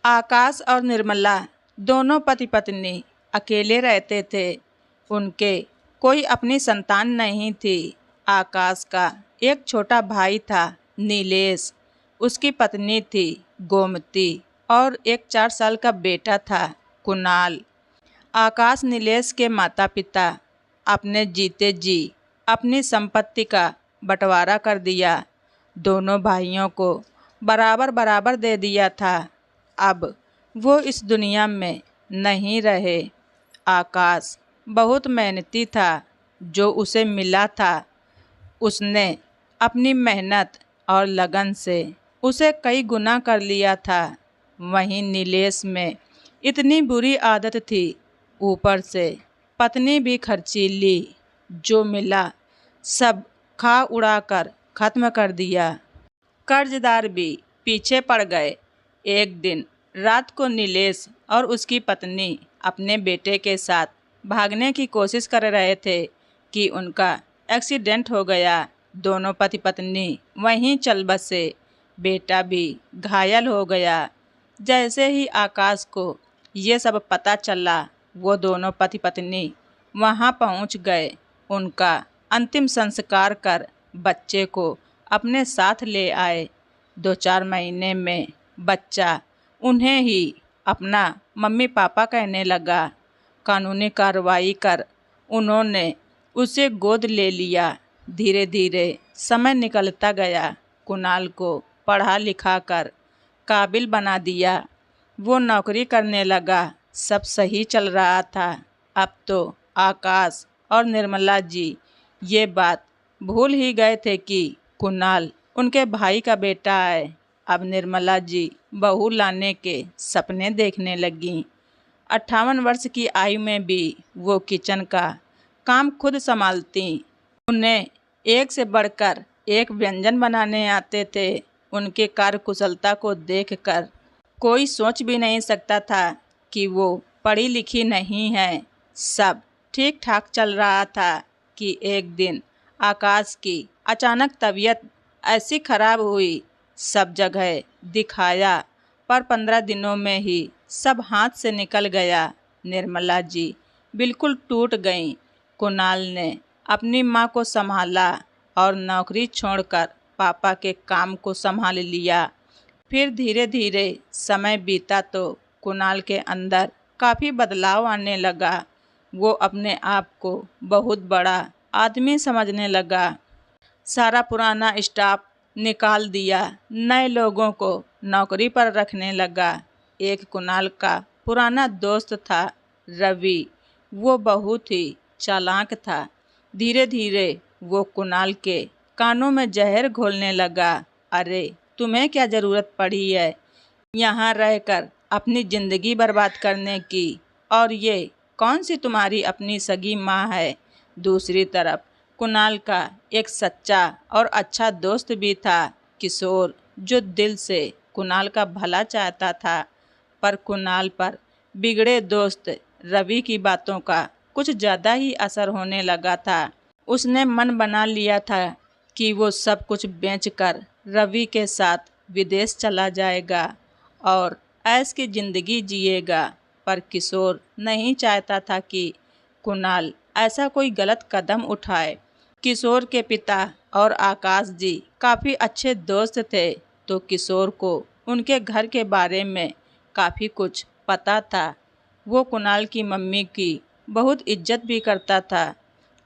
आकाश और निर्मला दोनों पति पत्नी अकेले रहते थे। उनके कोई अपनी संतान नहीं थी। आकाश का एक छोटा भाई था नीलेश, उसकी पत्नी थी गोमती और एक 4 साल का बेटा था कुणाल। आकाश नीलेश के माता पिता अपने जीते जी अपनी संपत्ति का बंटवारा कर दिया। दोनों भाइयों को बराबर बराबर दे दिया था। अब वो इस दुनिया में नहीं रहे। आकाश बहुत मेहनती था। जो उसे मिला था उसने अपनी मेहनत और लगन से उसे कई गुना कर लिया था। वहीं नीलेश में इतनी बुरी आदत थी, ऊपर से पत्नी भी खर्चीली। जो मिला सब खा उड़ा कर खत्म कर दिया। कर्जदार भी पीछे पड़ गए। एक दिन रात को नीलेश और उसकी पत्नी अपने बेटे के साथ भागने की कोशिश कर रहे थे कि उनका एक्सीडेंट हो गया। दोनों पति पत्नी वहीं चल बसे। बेटा भी घायल हो गया। जैसे ही आकाश को ये सब पता चला, वो दोनों पति पत्नी वहाँ पहुँच गए। उनका अंतिम संस्कार कर बच्चे को अपने साथ ले आए। 2-4 महीने में बच्चा उन्हें ही अपना मम्मी पापा कहने लगा। कानूनी कार्रवाई कर उन्होंने उसे गोद ले लिया। धीरे धीरे समय निकलता गया। कुणाल को पढ़ा लिखा कर काबिल बना दिया। वो नौकरी करने लगा। सब सही चल रहा था। अब तो आकाश और निर्मला जी ये बात भूल ही गए थे कि कुणाल उनके भाई का बेटा है। अब निर्मला जी बहू लाने के सपने देखने लगीं। 58 वर्ष की आयु में भी वो किचन का काम खुद संभालती। उन्हें एक से बढ़कर एक व्यंजन बनाने आते थे। उनके कार्यकुशलता को देखकर कोई सोच भी नहीं सकता था कि वो पढ़ी लिखी नहीं है। सब ठीक ठाक चल रहा था कि एक दिन आकाश की अचानक तबीयत ऐसी खराब हुई, सब जगह दिखाया पर 15 दिनों में ही सब हाथ से निकल गया। निर्मला जी बिल्कुल टूट गईं। कुणाल ने अपनी माँ को संभाला और नौकरी छोड़कर पापा के काम को संभाल लिया। फिर धीरे धीरे समय बीता तो कुणाल के अंदर काफ़ी बदलाव आने लगा। वो अपने आप को बहुत बड़ा आदमी समझने लगा। सारा पुराना स्टाफ निकाल दिया, नए लोगों को नौकरी पर रखने लगा। एक कुणाल का पुराना दोस्त था रवि। वो बहुत ही चालाक था। धीरे धीरे वो कुणाल के कानों में जहर घोलने लगा। अरे तुम्हें क्या ज़रूरत पड़ी है यहाँ रहकर अपनी ज़िंदगी बर्बाद करने की? और ये कौन सी तुम्हारी अपनी सगी माँ है? दूसरी तरफ कुणाल का एक सच्चा और अच्छा दोस्त भी था किशोर, जो दिल से कुणाल का भला चाहता था। पर कुणाल पर बिगड़े दोस्त रवि की बातों का कुछ ज़्यादा ही असर होने लगा था। उसने मन बना लिया था कि वो सब कुछ बेचकर रवि के साथ विदेश चला जाएगा और ऐश की ज़िंदगी जिएगा। पर किशोर नहीं चाहता था कि कुणाल ऐसा कोई गलत कदम उठाए। किशोर के पिता और आकाश जी काफ़ी अच्छे दोस्त थे, तो किशोर को उनके घर के बारे में काफ़ी कुछ पता था। वो कुणाल की मम्मी की बहुत इज्जत भी करता था।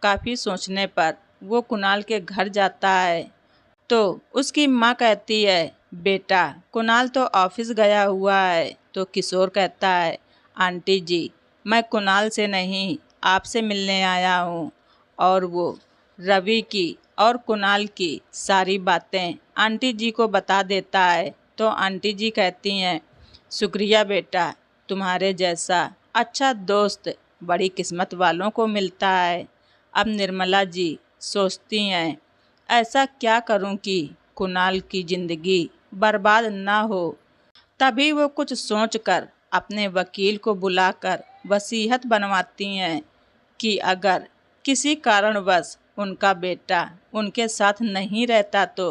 काफ़ी सोचने पर वो कुणाल के घर जाता है तो उसकी माँ कहती है, बेटा कुणाल तो ऑफिस गया हुआ है। तो किशोर कहता है, आंटी जी मैं कुणाल से नहीं आपसे मिलने आया हूँ। और वो रवि की और कुणाल की सारी बातें आंटी जी को बता देता है। तो आंटी जी कहती हैं, शुक्रिया बेटा, तुम्हारे जैसा अच्छा दोस्त बड़ी किस्मत वालों को मिलता है। अब निर्मला जी सोचती हैं, ऐसा क्या करूं कि कुणाल की ज़िंदगी बर्बाद ना हो। तभी वो कुछ सोचकर अपने वकील को बुलाकर वसीयत बनवाती हैं कि अगर किसी कारणवश उनका बेटा उनके साथ नहीं रहता तो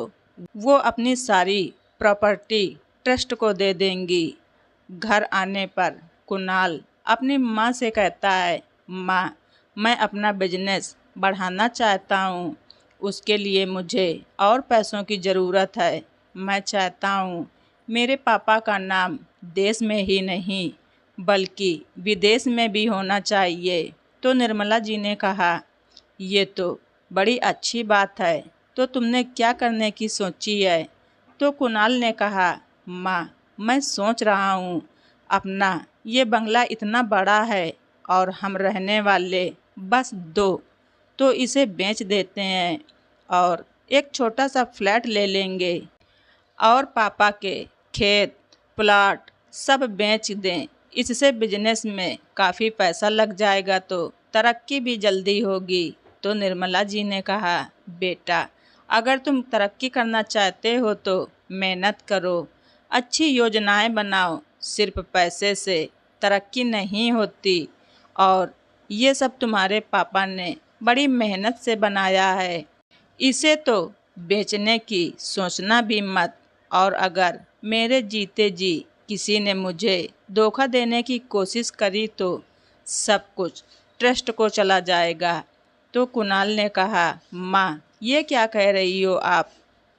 वो अपनी सारी प्रॉपर्टी ट्रस्ट को दे देंगी। घर आने पर कुणाल अपनी माँ से कहता है, माँ, मैं अपना बिजनेस बढ़ाना चाहता हूँ। उसके लिए मुझे और पैसों की ज़रूरत है। मैं चाहता हूँ मेरे पापा का नाम देश में ही नहीं बल्कि विदेश में भी होना चाहिए। तो निर्मला जी ने कहा, ये तो बड़ी अच्छी बात है, तो तुमने क्या करने की सोची है? तो कुणाल ने कहा, माँ, मैं सोच रहा हूँ अपना ये बंगला इतना बड़ा है और हम रहने वाले बस 2, तो इसे बेच देते हैं और एक छोटा सा फ्लैट ले लेंगे और पापा के खेत प्लाट सब बेच दें। इससे बिजनेस में काफ़ी पैसा लग जाएगा तो तरक्की भी जल्दी होगी। तो निर्मला जी ने कहा, बेटा, अगर तुम तरक्की करना चाहते हो तो मेहनत करो, अच्छी योजनाएं बनाओ। सिर्फ पैसे से तरक्की नहीं होती और ये सब तुम्हारे पापा ने बड़ी मेहनत से बनाया है। इसे तो बेचने की सोचना भी मत। और अगर मेरे जीते जी किसी ने मुझे धोखा देने की कोशिश करी तो सब कुछ ट्रस्ट को चला जाएगा। तो कुणाल ने कहा, माँ, ये क्या कह रही हो आप?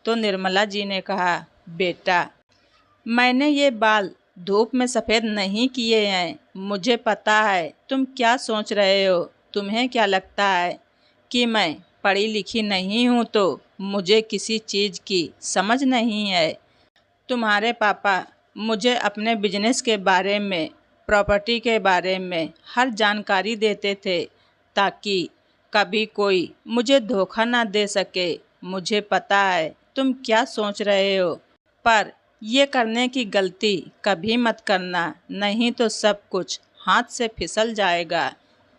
तो निर्मला जी ने कहा, बेटा, मैंने ये बाल धूप में सफ़ेद नहीं किए हैं। मुझे पता है तुम क्या सोच रहे हो। तुम्हें क्या लगता है कि मैं पढ़ी लिखी नहीं हूँ तो मुझे किसी चीज़ की समझ नहीं है? तुम्हारे पापा मुझे अपने बिजनेस के बारे में, प्रॉपर्टी के बारे में हर जानकारी देते थे ताकि कभी कोई मुझे धोखा ना दे सके। मुझे पता है तुम क्या सोच रहे हो, पर ये करने की गलती कभी मत करना, नहीं तो सब कुछ हाथ से फिसल जाएगा।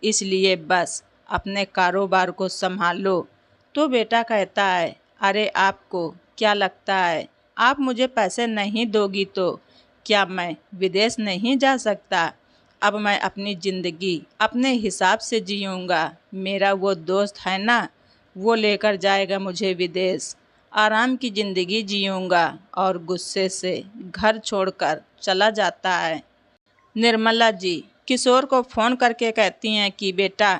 इसलिए बस अपने कारोबार को संभालो। तो बेटा कहता है, अरे आपको क्या लगता है आप मुझे पैसे नहीं दोगी तो क्या मैं विदेश नहीं जा सकता? अब मैं अपनी ज़िंदगी अपने हिसाब से जीऊँगा। मेरा वो दोस्त है ना, वो लेकर जाएगा मुझे विदेश। आराम की ज़िंदगी जीऊँगा और गुस्से से घर छोड़कर चला जाता है। निर्मला जी किशोर को फ़ोन करके कहती हैं कि बेटा,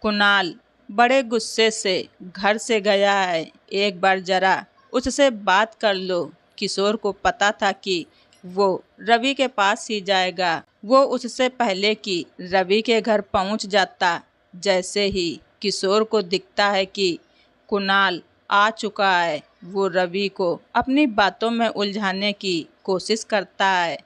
कुणाल बड़े गुस्से से घर से गया है, एक बार ज़रा उससे बात कर लो। किशोर को पता था कि वो रवि के पास ही जाएगा। वो उससे पहले कि रवि के घर पहुंच जाता, जैसे ही किशोर को दिखता है कि कुणाल आ चुका है, वो रवि को अपनी बातों में उलझाने की कोशिश करता है।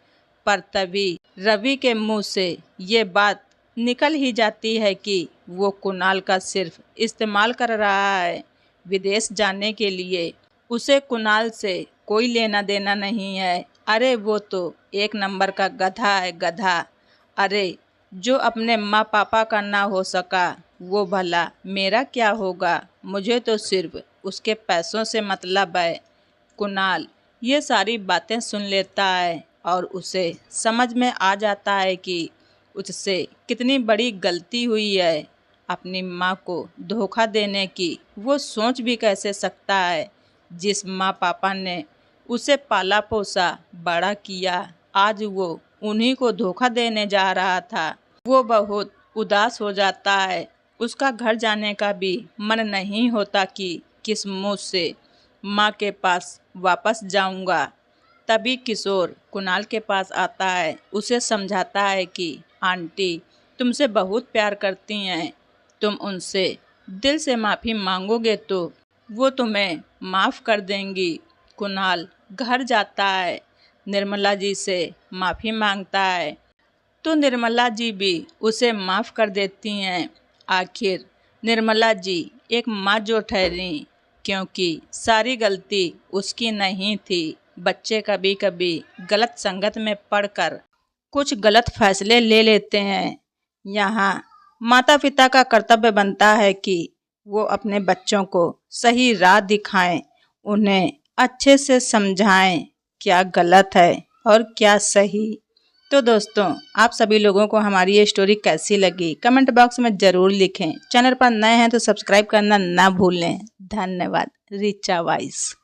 पर तभी रवि के मुंह से ये बात निकल ही जाती है कि वो कुणाल का सिर्फ इस्तेमाल कर रहा है विदेश जाने के लिए। उसे कुणाल से कोई लेना देना नहीं है। अरे वो तो एक नंबर का गधा है, गधा। अरे जो अपने माँ पापा का ना हो सका वो भला मेरा क्या होगा? मुझे तो सिर्फ उसके पैसों से मतलब है। कुणाल ये सारी बातें सुन लेता है और उसे समझ में आ जाता है कि उससे कितनी बड़ी गलती हुई है। अपनी माँ को धोखा देने की वो सोच भी कैसे सकता है? जिस माँ पापा ने उसे पाला पोसा बड़ा किया, आज वो उन्हीं को धोखा देने जा रहा था। वो बहुत उदास हो जाता है। उसका घर जाने का भी मन नहीं होता कि किस मुँह से माँ के पास वापस जाऊंगा। तभी किशोर कुणाल के पास आता है, उसे समझाता है कि आंटी तुमसे बहुत प्यार करती हैं, तुम उनसे दिल से माफ़ी मांगोगे तो वो तुम्हें माफ़ कर देंगी। कुणाल घर जाता है, निर्मला जी से माफ़ी मांगता है तो निर्मला जी भी उसे माफ़ कर देती हैं। आखिर निर्मला जी एक माँ जो ठहरी, क्योंकि सारी गलती उसकी नहीं थी। बच्चे कभी कभी गलत संगत में पड़कर कुछ गलत फैसले ले लेते हैं। यहाँ माता पिता का कर्तव्य बनता है कि वो अपने बच्चों को सही राह दिखाएं, उन्हें अच्छे से समझाएं क्या गलत है और क्या सही। तो दोस्तों, आप सभी लोगों को हमारी ये स्टोरी कैसी लगी कमेंट बॉक्स में ज़रूर लिखें। चैनल पर नए हैं तो सब्सक्राइब करना ना भूलें। धन्यवाद। रिचा वाइस।